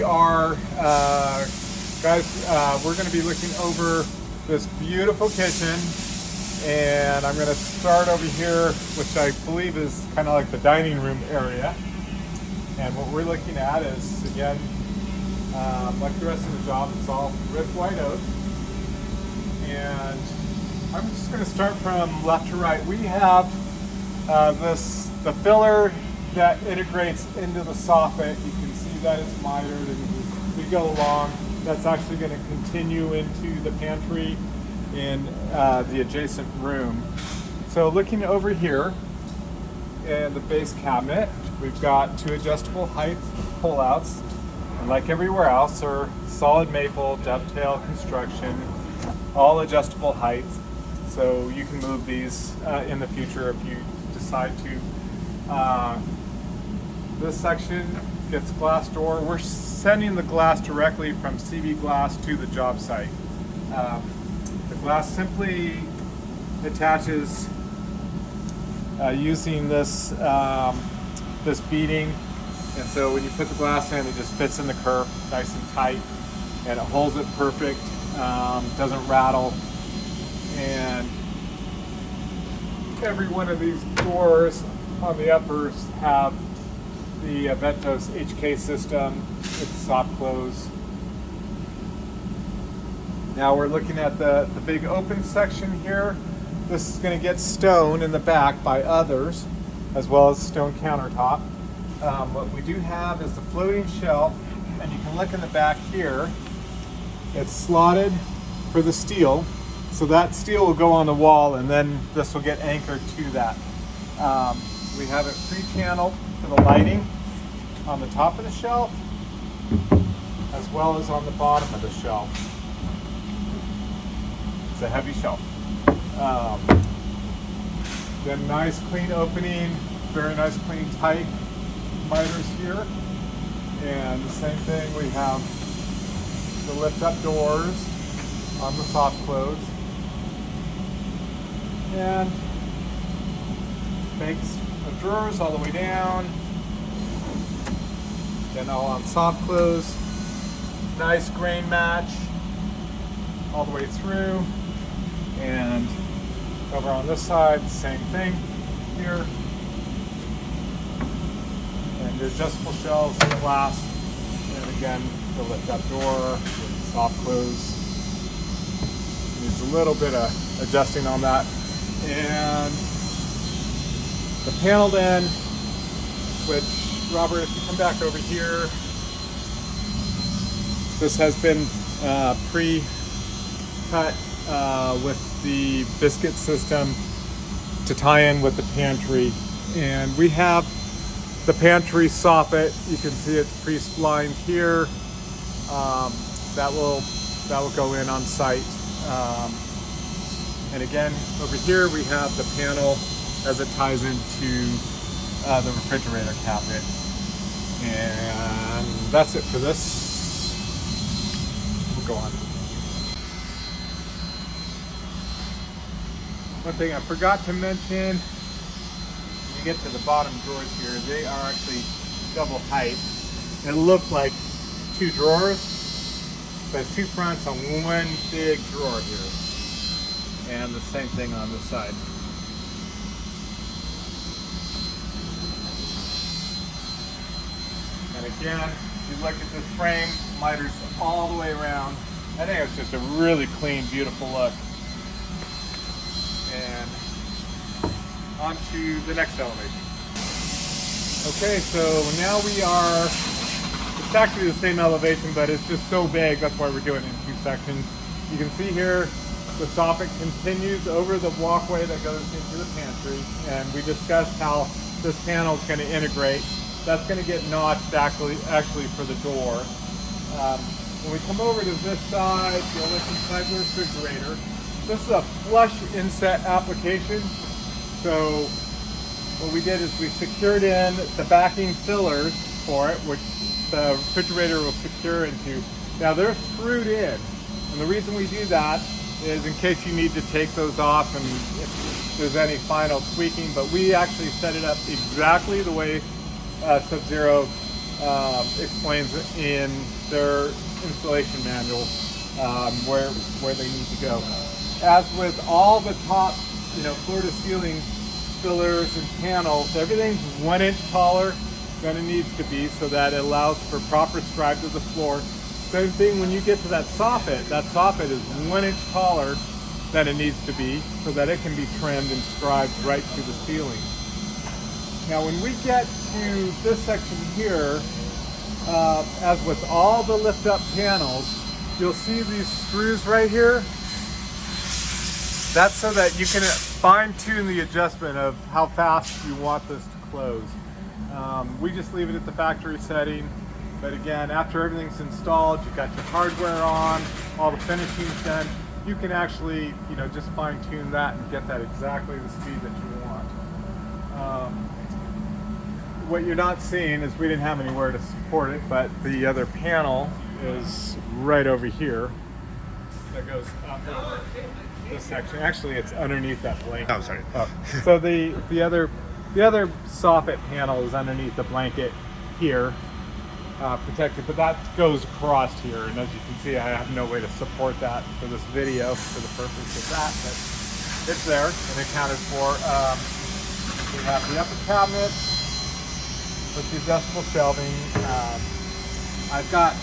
we are, guys, we're going to be looking over this beautiful kitchen, and I'm going to start over here, which I believe is kind of like the dining room area. And what we're looking at is, again, like the rest of the job, it's all ripped white oak. And I'm just going to start from left to right. We have the filler that integrates into the soffit. You can see that it's mitered, and as we go along, that's actually going to continue into the pantry in the adjacent room. So looking over here in the base cabinet, we've got two adjustable height pullouts, and like everywhere else, are solid maple dovetail construction, all adjustable heights. So you can move these in the future if you decide to. This section gets glass door. We're sending the glass directly from CB Glass to the job site. The glass simply attaches using this this beading, and so when you put the glass in, it just fits in the kerf nice and tight, and it holds it perfect. Doesn't rattle, and every one of these doors on the uppers have the Ventos HK system with the soft close. Now we're looking at the big open section here. This is going to get stone in the back by others, as well as stone countertop. What we do have is the floating shelf, and you can look in the back here. It's slotted for the steel, so that steel will go on the wall, and then this will get anchored to that. We have it pre-channeled for the lighting on the top of the shelf, as well as on the bottom of the shelf. It's a heavy shelf. Then nice clean opening, very nice clean tight miters here. And the same thing, we have the lift up doors on the soft close. And banks of drawers all the way down. Then all on soft close. Nice grain match all the way through. And over on this side, same thing here. And your adjustable shelves in glass. And again, the lift up door with the soft close. Needs a little bit of adjusting on that. And the paneled end, which, Robert, if you come back over here, this has been pre-cut with the biscuit system to tie in with the pantry. And we have the pantry soffit. You can see it's pre-splined here. That will go in on site. And again, over here we have the panel as it ties into the refrigerator cabinet. And that's it for this. We'll go on. One thing I forgot to mention, when you get to the bottom drawers here, they are actually double height. It looked like two drawers, but it's two fronts on one big drawer here. And the same thing on this side. And again, if you look at this frame, miters all the way around. I think it's just a really clean, beautiful look. And on to the next elevation. Okay, so now we are, it's actually the same elevation, but it's just so big, that's why we're doing it in two sections. You can see here, the soffit continues over the walkway that goes into the pantry, and we discussed how this panel is going to integrate. That's going to get notched actually for the door. When we come over to this side, you'll look inside the refrigerator. This is a flush inset application. So what we did is we secured in the backing fillers for it, which the refrigerator will secure into. Now they're screwed in, and the reason we do that is in case you need to take those off and if there's any final tweaking, but we actually set it up exactly the way Sub-Zero explains in their installation manual where they need to go. As with all the top, floor to ceiling fillers and panels, everything's 1 inch taller than it needs to be so that it allows for proper scribe to the floor. Same thing when you get to that soffit is 1 inch taller than it needs to be so that it can be trimmed and scribed right to the ceiling. Now when we get to this section here, as with all the lift up panels, you'll see these screws right here. That's so that you can fine tune the adjustment of how fast you want this to close. We just leave it at the factory setting, but again, after everything's installed, you've got your hardware on, all the finishing's done, you can actually, just fine tune that and get that exactly the speed that you want. What you're not seeing is we didn't have anywhere to support it, but the other panel is right over here. That goes up over this section. Actually, it's underneath that blanket. Oh, sorry. So the other soffit panel is underneath the blanket here, protected, but that goes across here. And as you can see, I have no way to support that for this video for the purpose of that, but it's there and accounted for. We have the upper cabinet with the adjustable shelving. I've got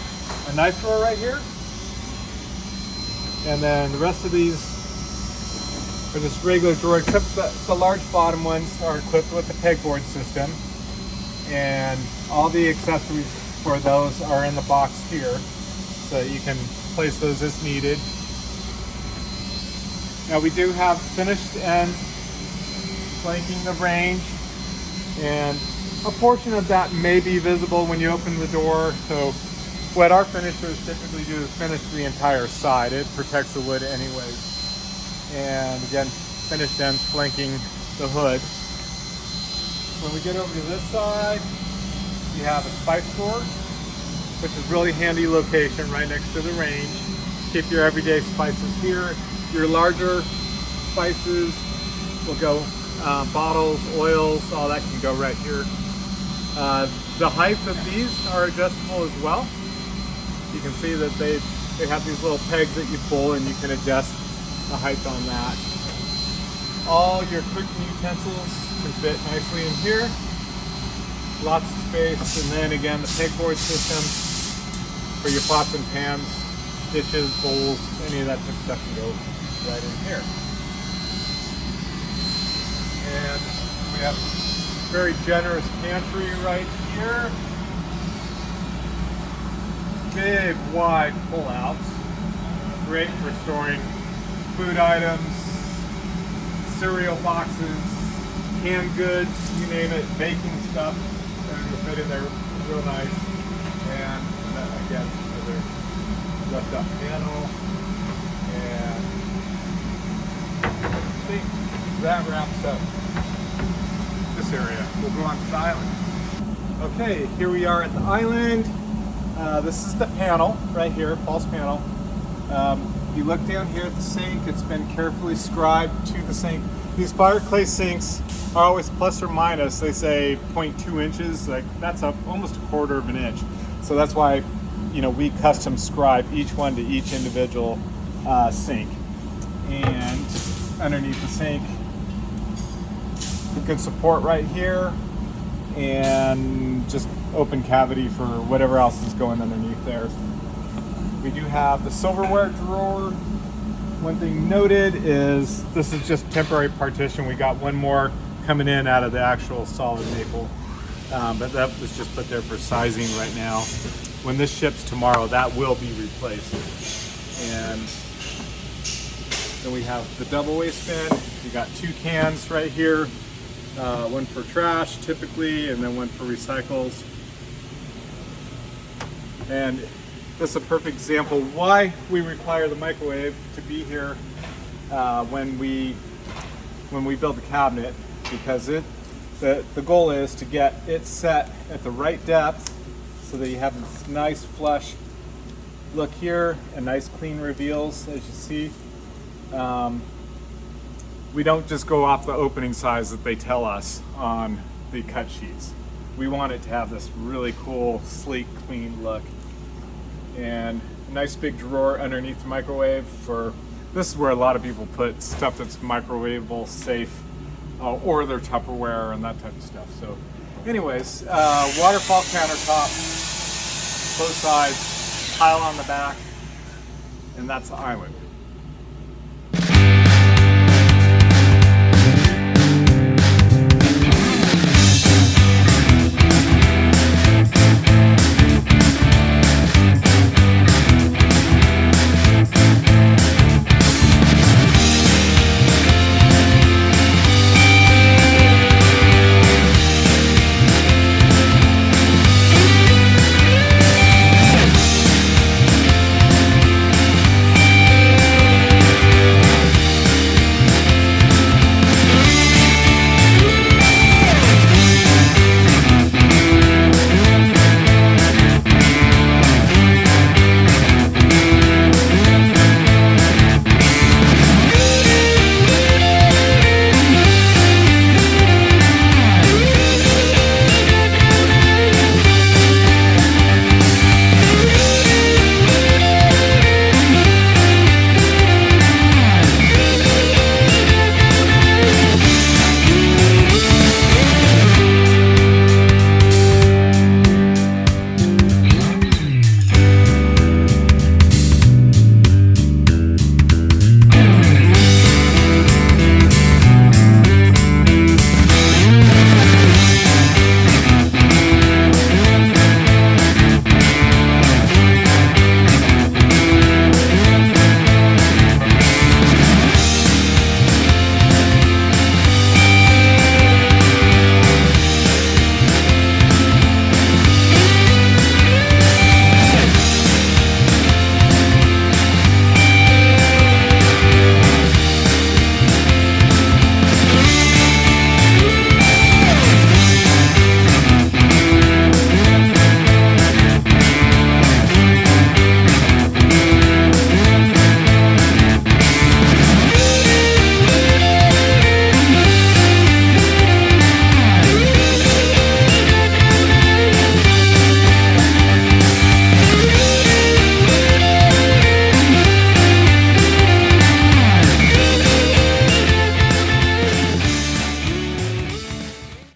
a knife drawer right here, and then the rest of these are just regular drawer, except the large bottom ones are equipped with the pegboard system, and all the accessories for those are in the box here, so you can place those as needed. Now we do have finished ends flanking the range, and a portion of that may be visible when you open the door. So what our finishers typically do is finish the entire side. It protects the wood anyways. And again, finished ends flanking the hood. When we get over to this side, you have a spice drawer, which is really handy location right next to the range. Keep your everyday spices here. Your larger spices will go bottles, oils, all that can go right here. The height of these are adjustable as well. You can see that they have these little pegs that you pull and you can adjust the height on that. All your cooking utensils can fit nicely in here. Lots of space, and then again the pegboard system for your pots and pans, dishes, bowls, any of that type of stuff can go right in here. And we have a very generous pantry right here. Big, wide pull-outs. Great for storing food items, cereal boxes, canned goods, you name it, baking stuff. It'll fit in there real nice. And again, another lift up panel. And I think that wraps up this area. We'll go on to the island. Okay, here we are at the island. This is the panel right here, false panel. You look down here at the sink, it's been carefully scribed to the sink. These fireclay sinks are always plus or minus, they say 0.2 inches, like that's almost a quarter of an inch. So that's why, we custom scribe each one to each individual sink. And underneath the sink, good support right here, and just open cavity for whatever else is going underneath there. We do have the silverware drawer. One thing noted is this is just temporary partition. We got one more coming in out of the actual solid maple, but that was just put there for sizing right now. When this ships tomorrow, that will be replaced. And then we have the double waste bin. We got 2 cans right here, one for trash typically, and then one for recycles. And this is a perfect example why we require the microwave to be here when we build the cabinet, because the goal is to get it set at the right depth so that you have this nice flush look here and nice clean reveals, as you see. We don't just go off the opening size that they tell us on the cut sheets. we want it to have this really cool, sleek, clean look. And a nice big drawer underneath the microwave for, this is where a lot of people put stuff that's microwavable, safe, or their Tupperware and that type of stuff. So anyways, waterfall countertop, both sides, tile on the back, and that's the island.